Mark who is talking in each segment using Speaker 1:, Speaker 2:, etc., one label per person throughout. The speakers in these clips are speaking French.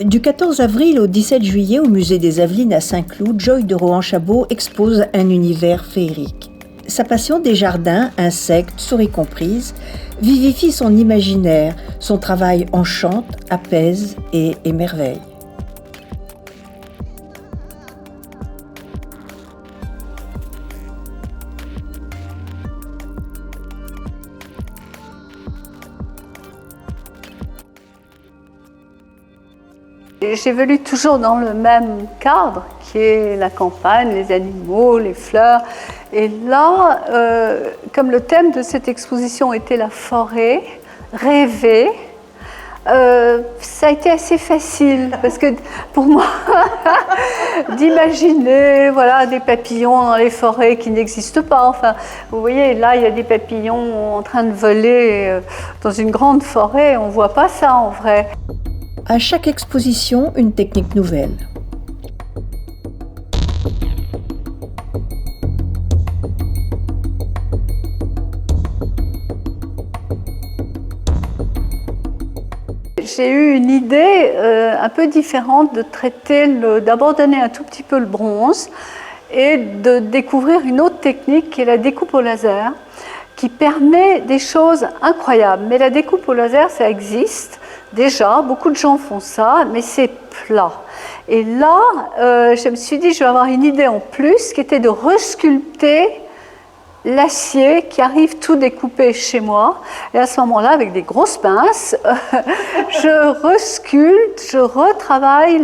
Speaker 1: Du 14 avril au 17 juillet au musée des Avelines à Saint-Cloud, Joy de Rohan-Chabot expose un univers féerique. Sa passion des jardins, insectes, souris comprises, vivifie son imaginaire, son travail enchante, apaise et émerveille.
Speaker 2: J'évolue toujours dans le même cadre, qui est la campagne, les animaux, les fleurs. Et là, comme le thème de cette exposition était la forêt, rêver, ça a été assez facile, parce que pour moi, d'imaginer des papillons dans les forêts qui n'existent pas. Enfin, vous voyez, là, il y a des papillons en train de voler dans une grande forêt, on ne voit pas ça en vrai.
Speaker 1: À chaque exposition, une technique nouvelle.
Speaker 2: J'ai eu une idée un peu différente de traiter, d'abandonner un tout petit peu le bronze et de découvrir une autre technique qui est la découpe au laser, qui permet des choses incroyables. Mais la découpe au laser, ça existe. Déjà, beaucoup de gens font ça, mais c'est plat. Et là, je me suis dit, je vais avoir une idée en plus, qui était de resculpter l'acier qui arrive tout découpé chez moi. Et à ce moment-là, avec des grosses pinces, je resculpte, je retravaille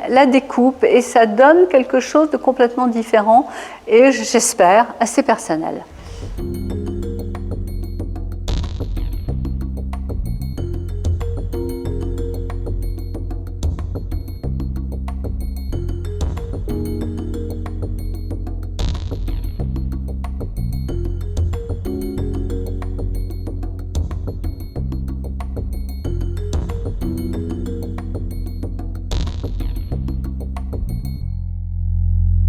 Speaker 2: la découpe et ça donne quelque chose de complètement différent et j'espère assez personnel.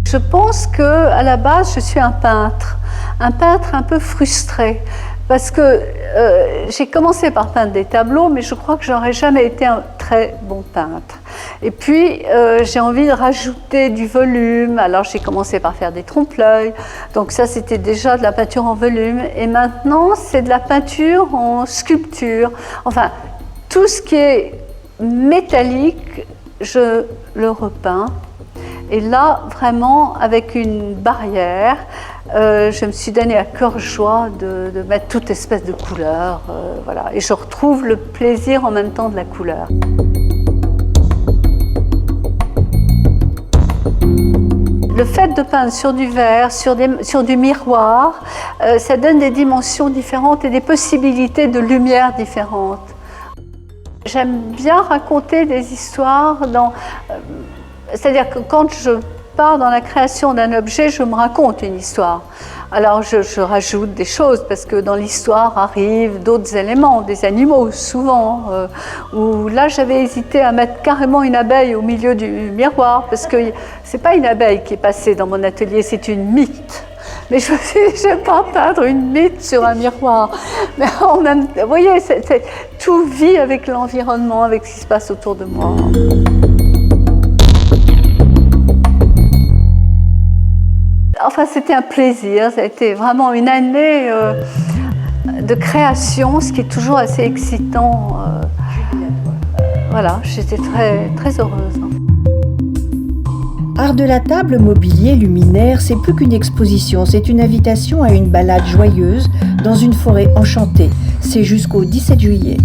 Speaker 2: Je pense qu'à la base, je suis un peintre un peu frustré, parce que j'ai commencé par peindre des tableaux, mais je crois que je n'aurais jamais été un très bon peintre. Et puis, j'ai envie de rajouter du volume, alors j'ai commencé par faire des trompe-l'œil, donc ça c'était déjà de la peinture en volume, et maintenant c'est de la peinture en sculpture. Enfin, tout ce qui est métallique, je le repeins. Et là, vraiment, avec une barrière, je me suis donné à cœur joie de mettre toute espèce de couleur. Voilà. Et je retrouve le plaisir en même temps de la couleur. Le fait de peindre sur du verre, sur du miroir, ça donne des dimensions différentes et des possibilités de lumière différentes. J'aime bien raconter des histoires c'est-à-dire que quand je pars dans la création d'un objet, je me raconte une histoire. Alors je rajoute des choses parce que dans l'histoire arrivent d'autres éléments, des animaux souvent. Où là j'avais hésité à mettre carrément une abeille au milieu du miroir parce que c'est pas une abeille qui est passée dans mon atelier, c'est une mythe. Mais je me suis dit, je ne vais pas peindre une mythe sur un miroir. Mais en même temps, vous voyez, tout vit avec l'environnement, avec ce qui se passe autour de moi. Enfin, c'était un plaisir, ça a été vraiment une année de création, ce qui est toujours assez excitant. Voilà, j'étais très, très heureuse.
Speaker 1: Art de la table, mobilier, luminaire, c'est plus qu'une exposition, c'est une invitation à une balade joyeuse dans une forêt enchantée. C'est jusqu'au 17 juillet.